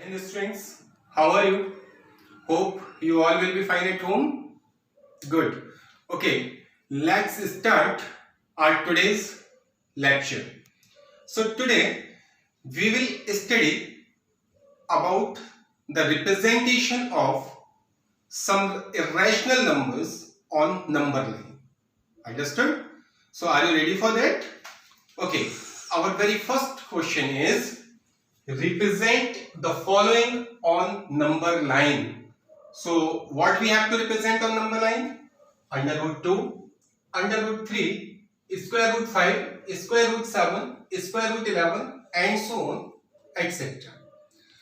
Hey students, how are you? Hope you all will be fine at home. Good. Okay, let's start our today's lecture. So today we will study about the representation of some irrational numbers on number line. Understood? So are you ready for that? Okay, our very first question is represent the following on number line. So what we have to represent on number line? Under root 2, under root 3, square root 5, square root 7, square root 11 and so on, etc.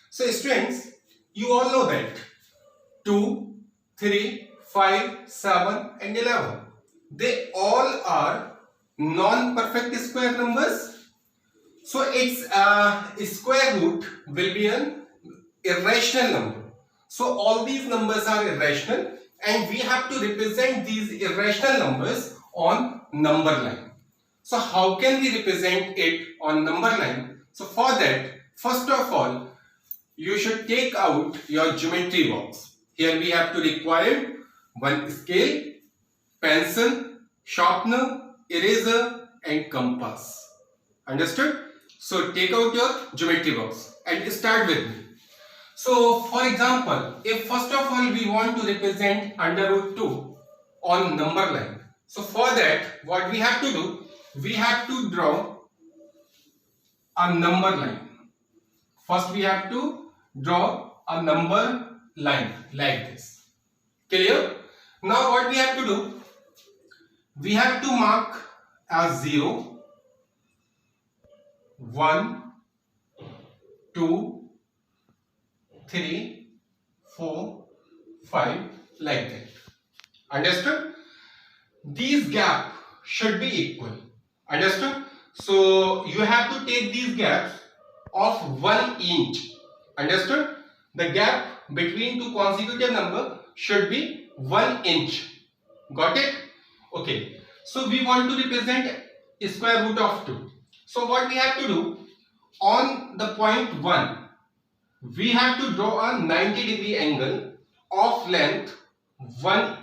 So students, you all know that 2, 3, 5, 7 and 11. They all are non-perfect square numbers. So its square root will be an irrational number. So all these numbers are irrational and we have to represent these irrational numbers on number line. So how can we represent it on number line? So for that, first of all, you should take out your geometry box. Here we have to require one scale, pencil, sharpener, eraser and compass. Understood? So take out your geometry box and start with me. So for example, if first of all we want to represent under root 2 on number line. So for that, what we have to do, we have to draw a number line. First we have to draw a number line like this. Clear? Now what we have to do, we have to mark as 0, 1, 2, 3, 4, 5 like that. Understood? These gaps should be equal. Understood? So you have to take these gaps of 1 inch. Understood? The gap between two consecutive numbers should be 1 inch. Got it? Okay. So we want to represent square root of 2. So what we have to do, on the point 1, we have to draw a 90-degree angle of length 1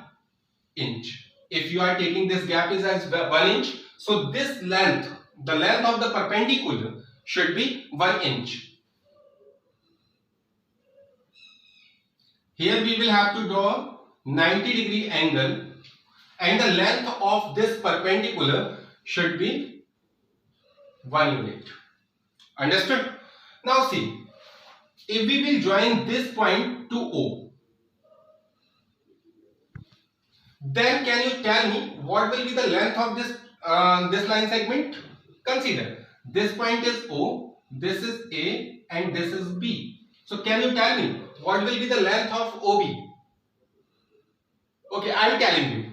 inch. If you are taking this gap is as 1 inch, so this length, the length of the perpendicular should be 1 inch. Here we will have to draw 90-degree angle and the length of this perpendicular should be 1 unit. Understood? Now see, if we will join this point to O, then can you tell me what will be the length of this line segment? Consider this point is O, this is A and this is B. So can you tell me what will be the length of OB? Okay, I am telling you.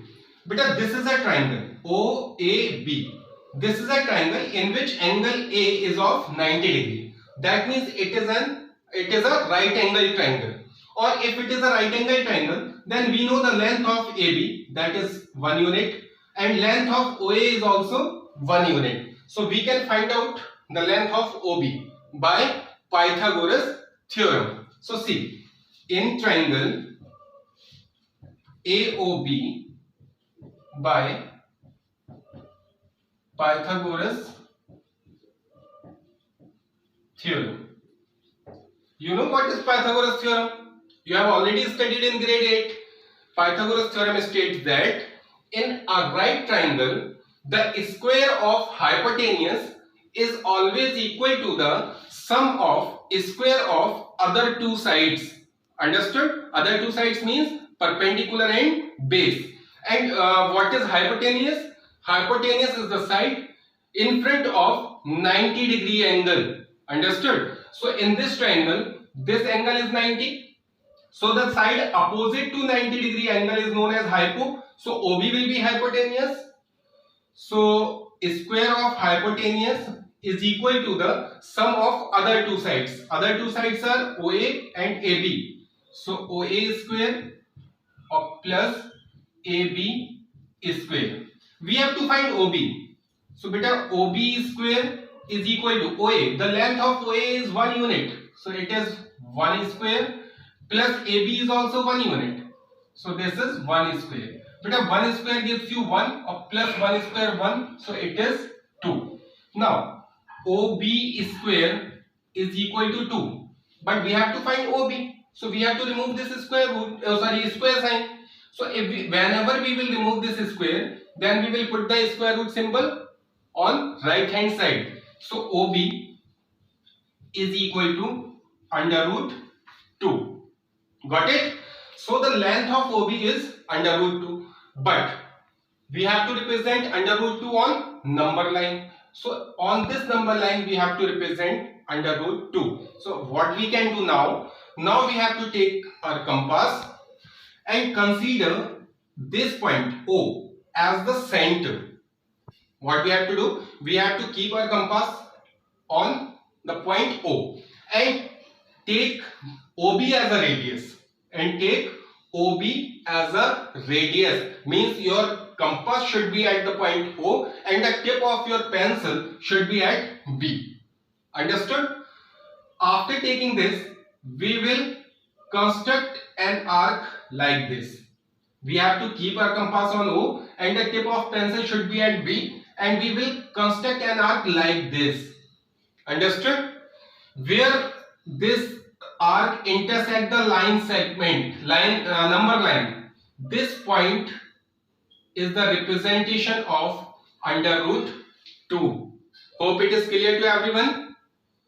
Because this is a triangle OAB. This is a triangle in which angle A is of 90 degree. That means it is a right angle triangle. Or if it is a right angle triangle, then we know the length of AB, that is 1 unit, and length of OA is also 1 unit. So we can find out the length of OB by Pythagoras theorem. So see, in triangle AOB by Pythagoras theorem. You know what is Pythagoras theorem? You have already studied in grade 8. Pythagoras theorem states that in a right triangle, the square of hypotenuse is always equal to the sum of square of other two sides. Understood? Other two sides means perpendicular and base. And what is hypotenuse? Hypotenuse is the side in front of 90-degree angle. Understood? So in this triangle, this angle is 90. So the side opposite to 90-degree angle is known as hypo. So OB will be hypotenuse. So square of hypotenuse is equal to the sum of other two sides. Other two sides are OA and AB. So OA square plus AB square. We have to find OB. So beta OB square is equal to OA. The length of OA is 1 unit. So it is 1 square plus AB is also 1 unit. So this is 1 square. But 1 square gives you 1 or plus 1 square 1. So it is 2. Now OB square is equal to 2. But we have to find OB. So we have to remove this square root, square sign. So whenever we will remove this square, then we will put the square root symbol on right hand side. So OB is equal to under root 2. Got it? So the length of OB is under root 2. But we have to represent under root 2 on number line. So on this number line we have to represent under root 2. So what we can do now? Now we have to take our compass and consider this point O as the center. What we have to do? We have to keep our compass on the point O and take OB as a radius. And take OB as a radius. Means your compass should be at the point O and the tip of your pencil should be at B. Understood? After taking this, we will construct an arc like this. We have to keep our compass on O and the tip of pencil should be at B, and we will construct an arc like this. Understood? Where this arc intersect the line segment, number line. This point is the representation of under root 2. Hope it is clear to everyone.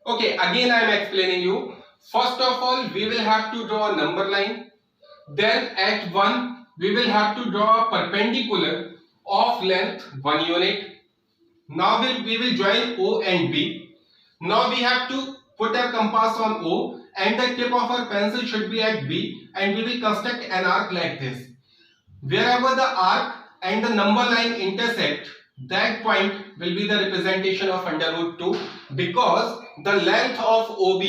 Okay, again I am explaining you. First of all, we will have to draw a number line. Then at 1, we will have to draw a perpendicular of length 1 unit. Now we will join O and B. Now we have to put our compass on O and the tip of our pencil should be at B, and we will construct an arc like this. Wherever the arc and the number line intersect, that point will be the representation of under root 2, because the length of OB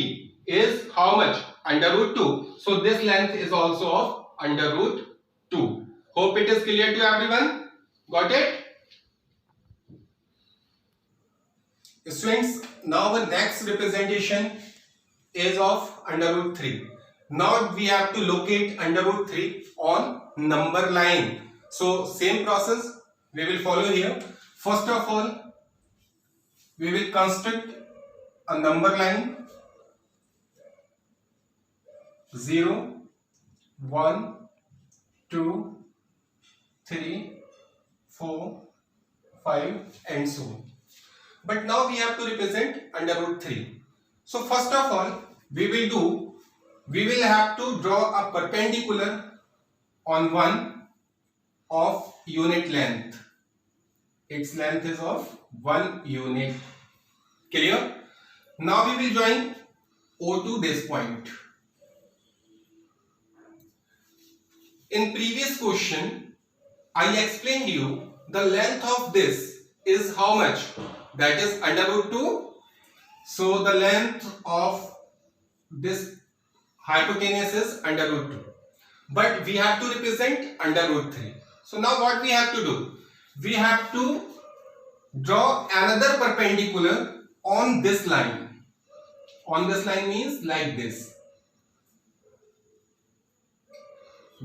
is how much? Under root 2. So this length is also of under root 2. Hope it is clear to everyone. Got it? Students, now the next representation is of under root 3. Now we have to locate under root 3 on number line. So same process we will follow here. First of all, we will construct a number line 0, 1, 2, 3, 4, 5 and so on. But now we have to represent under root 3. So first of all, we will have to draw a perpendicular on one of unit length. Its length is of 1 unit. Clear? Now we will join O to this point. In previous question, I explained you the length of this is how much? That is under root 2. So the length of this hypotenuse is under root 2. But we have to represent under root 3. So now what we have to do? We have to draw another perpendicular on this line. On this line means like this.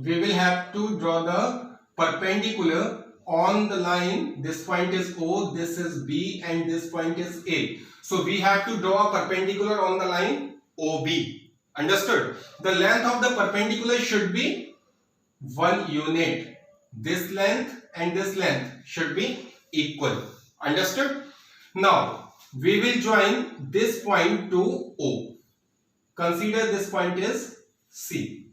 We will have to draw the perpendicular on the line. This point is O, this is B, and this point is A. So we have to draw a perpendicular on the line OB. Understood? The length of the perpendicular should be 1 unit. This length and this length should be equal. Understood? Now we will join this point to O. Consider this point is C.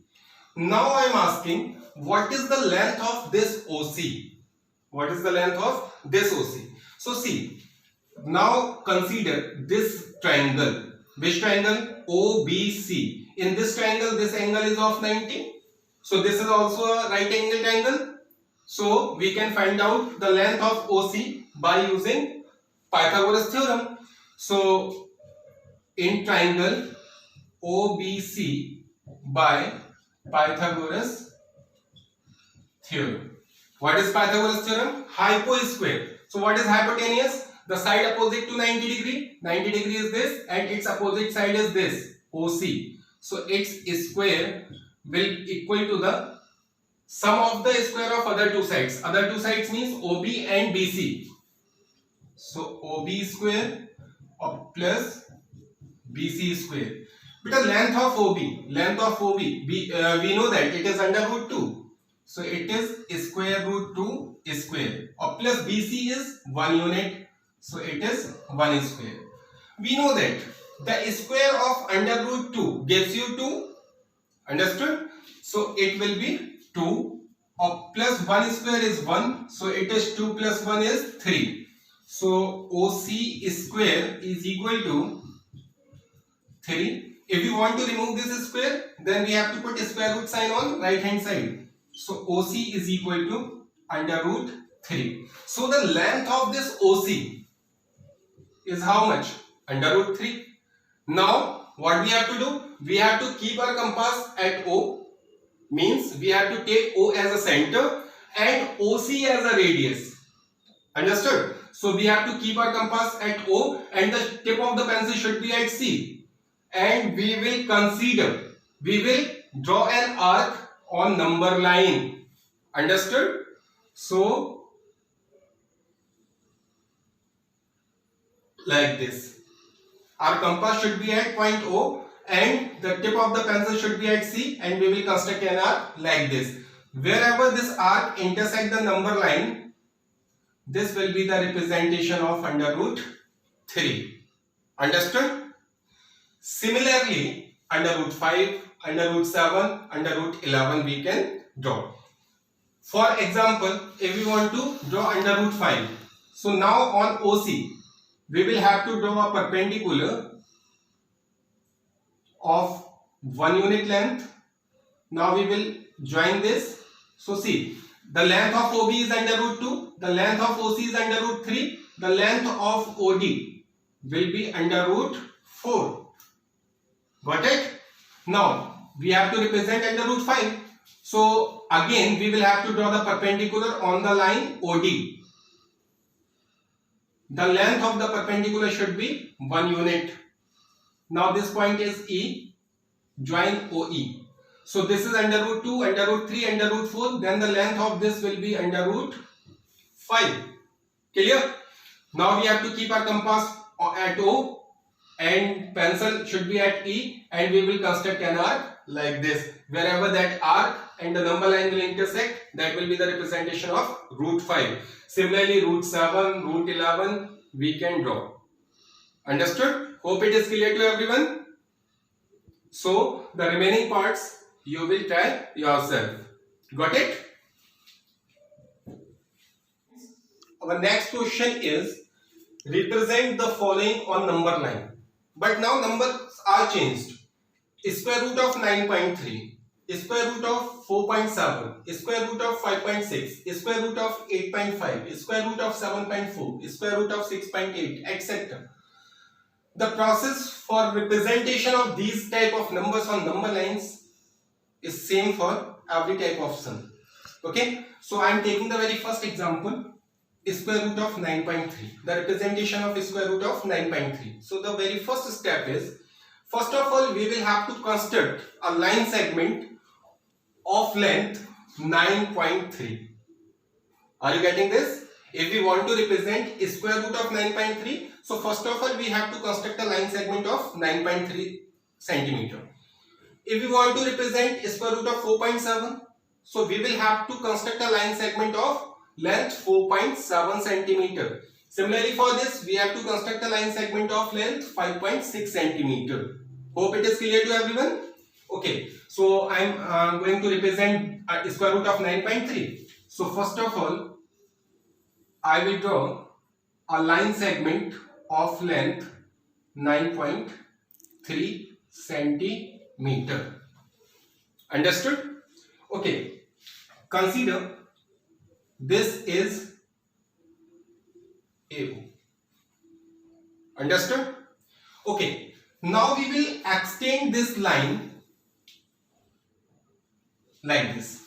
Now I am asking, what is the length of this OC? What is the length of this OC? So see, now consider this triangle. Which triangle? OBC. In this triangle, this angle is of 90. So this is also a right angle triangle. So we can find out the length of OC by using Pythagoras theorem. So in triangle OBC by Pythagoras theorem. What is Pythagoras theorem? Hypo square. So what is hypotenuse? The side opposite to 90 degree. 90 degree is this and its opposite side is this, OC. So its square will equal to the sum of the square of other two sides. Other two sides means OB and BC. So OB square plus BC square. But the length of OB, we know that it is under root 2. So it is square root 2 square. Or plus BC is 1 unit. So it is 1 square. We know that the square of under root 2 gives you 2. Understood? So it will be 2. Or plus 1 square is 1. So it is 2 plus 1 is 3. So OC square is equal to 3. If you want to remove this square, then we have to put a square root sign on right hand side. So OC is equal to under root 3. So the length of this OC is how much? Under root 3. Now what we have to do? We have to keep our compass at O. Means we have to take O as a center and OC as a radius. Understood? So we have to keep our compass at O and the tip of the pencil should be at C. And we will draw an arc on number line. Understood? So like this. Our compass should be at point O and the tip of the pencil should be at C, and we will construct an arc like this. Wherever this arc intersects the number line, this will be the representation of under root 3. Understood? Similarly, under root 5, under root 7, under root 11 we can draw. For example, if we want to draw under root 5, so now on OC, we will have to draw a perpendicular of 1 unit length. Now we will join this. So see, the length of OB is under root 2, the length of OC is under root 3, the length of OD will be under root 4. Got it? Now we have to represent under root 5. So again we will have to draw the perpendicular on the line OD. The length of the perpendicular should be 1 unit. Now this point is E. Join OE. So this is under root 2, under root 3, under root 4. Then the length of this will be under root 5. Clear? Now we have to keep our compass at O and pencil should be at E, and we will construct an arc like this. Wherever that arc and the number line will intersect, that will be the representation of root 5. Similarly, root 7, root 11 we can draw. Understood? Hope it is clear to everyone. So the remaining parts you will try yourself. Got it? Our next question is represent the following on number line. But now numbers are changed. Square root of 9.3, square root of 4.7, square root of 5.6, square root of 8.5, square root of 7.4, square root of 6.8, etc. The process for representation of these type of numbers on number lines is same for every type of sum. Okay, so I am taking the very first example, square root of 9.3, the representation of square root of 9.3. So the very first step is, first of all we will have to construct a line segment of length 9.3. Are you getting this? If we want to represent square root of 9.3, so first of all we have to construct a line segment of 9.3 centimeter. If we want to represent square root of 4.7, so we will have to construct a line segment of length 4.7 centimeter. Similarly for this we have to construct a line segment of length 5.6 centimeter. Hope it is clear to everyone. Okay, so I am going to represent square root of 9.3. So first of all I will draw a line segment of length 9.3 centimeter. Understood? Okay, consider this is AO. Understood? Okay, now we will extend this line like this.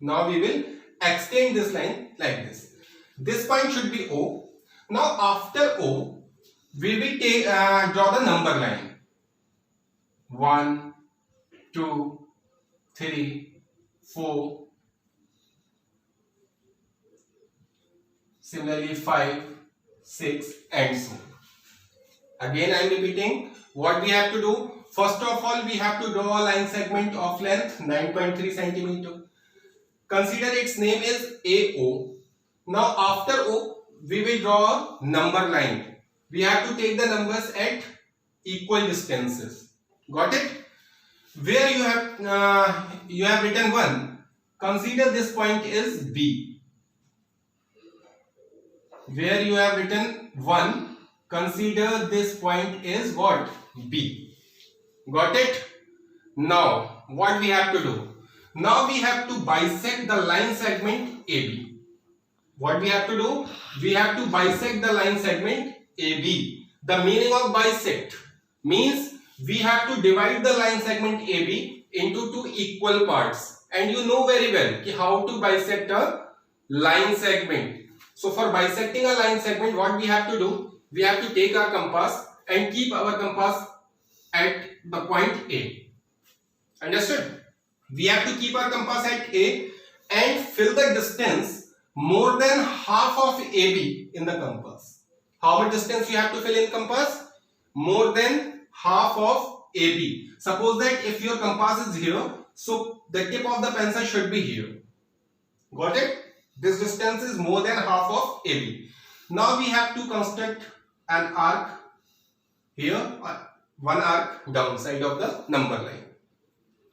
Now we will extend this line like this. This point should be O. Now after O, we will draw the number line 1, 2, 3, 4, similarly 5, 6 and so on. Again I am repeating what we have to do. First of all, we have to draw a line segment of length 9.3 centimeter. Consider its name is AO. Now after O, we will draw a number line. We have to take the numbers at equal distances. Got it? Where you have written 1, consider this point is B. Where you have written 1, consider this point is what? B. Got it? Now what we have to do? Now we have to bisect the line segment AB. What we have to do? We have to bisect the line segment AB. The meaning of bisect means we have to divide the line segment AB into two equal parts. And you know very well how to bisect a line segment. So for bisecting a line segment, what we have to do? We have to take our compass and keep our compass at the point A. Understood? We have to keep our compass at A and fill the distance more than half of AB in the compass. How much distance you have to fill in compass? More than half of AB. Suppose that if your compass is here, so the tip of the pencil should be here. Got it? This distance is more than half of AB. Now we have to construct an arc here, one arc downside of the number line.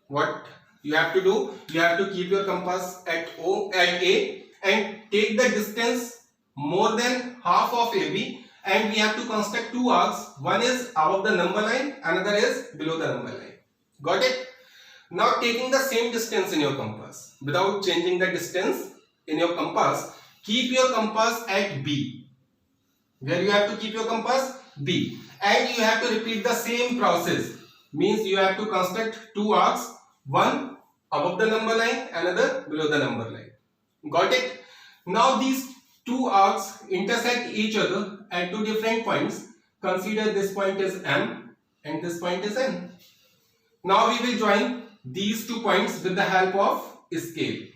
What you have to do? You have to keep your compass at A and take the distance more than half of AB, and we have to construct two arcs. One is above the number line, another is below the number line. Got it? Now taking the same distance in your compass without changing the distance in your compass, keep your compass at B. Where you have to keep your compass? B. And you have to repeat the same process. Means you have to construct two arcs, one above the number line, another below the number line. Got it? Now these two arcs intersect each other at two different points. Consider this point is M and this point is N. Now we will join these 2 points with the help of scale.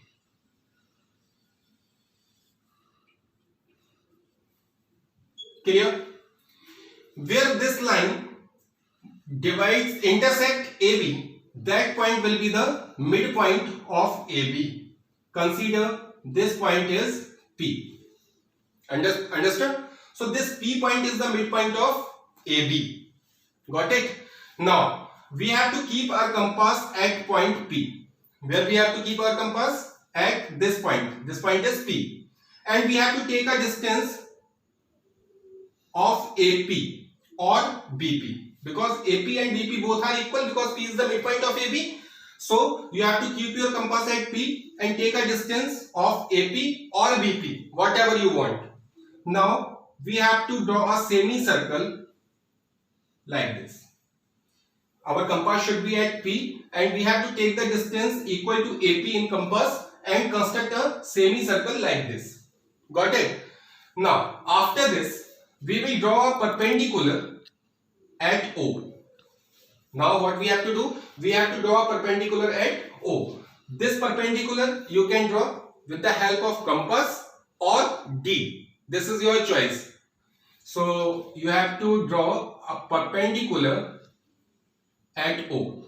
Clear? Where this line intersect AB, that point will be the midpoint of AB. Consider this point is P. Understood? So this P point is the midpoint of AB. Got it? Now we have to keep our compass at point P. Where we have to keep our compass? At this point. This point is P. And we have to take a distance of AP or BP. Because AP and BP both are equal, because P is the midpoint of AB. So you have to keep your compass at P and take a distance of AP or BP, whatever you want. Now we have to draw a semicircle like this. Our compass should be at P and we have to take the distance equal to AP in compass and construct a semicircle like this. Got it? Now after this, we will draw a perpendicular at O. Now what we have to do? We have to draw a perpendicular at O. This perpendicular you can draw with the help of compass or D. This is your choice. So you have to draw a perpendicular at O.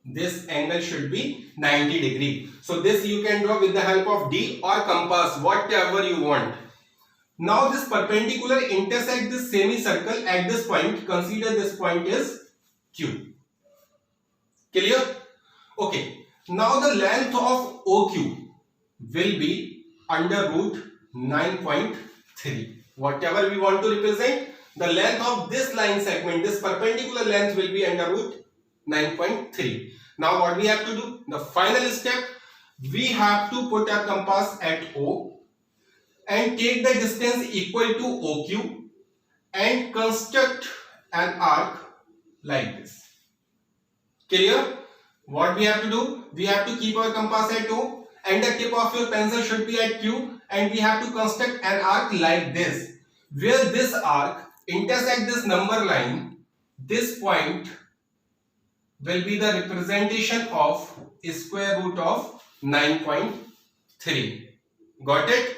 This angle should be 90 degree. So this you can draw with the help of D or compass, whatever you want. Now this perpendicular intersect this semicircle at this point. Consider this point is Q. Clear? Okay. Now the length of OQ will be under root 9.3. Whatever we want to represent, the length of this line segment, this perpendicular length will be under root 9.3. Now what we have to do? The final step, we have to put our compass at O and take the distance equal to OQ and construct an arc like this. Clear? What we have to do? We have to keep our compass at O and the tip of your pencil should be at Q, and we have to construct an arc like this. Where this arc intersect this number line, this point will be the representation of square root of 9.3. Got it?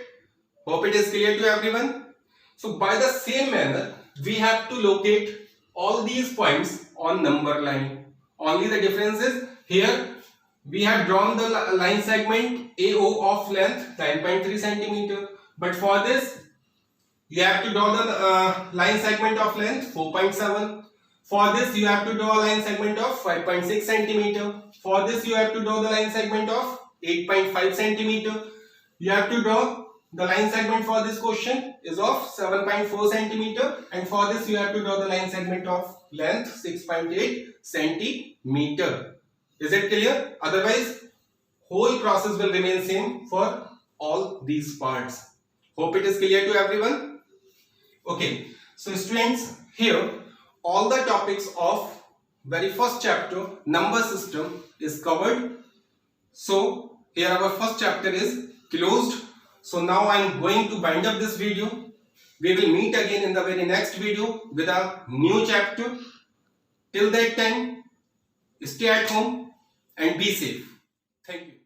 Hope it is clear to everyone. So by the same manner, we have to locate all these points on number line. Only the difference is here we have drawn the line segment AO of length 9.3 centimeter. But for this, you have to draw the line segment of length 4.7. For this, you have to draw a line segment of 5.6 centimeter. For this, you have to draw the line segment of 8.5 centimeter. You have to draw the line segment for this question is of 7.4 centimeter, and for this you have to draw the line segment of length 6.8 centimeter. Is it clear? Otherwise, whole process will remain same for all these parts. Hope it is clear to everyone. Okay, so students, here all the topics of very first chapter, number system, is covered. So here our first chapter is closed. So now I am going to bind up this video. We will meet again in the very next video with a new chapter. Till that time, stay at home and be safe. Thank you.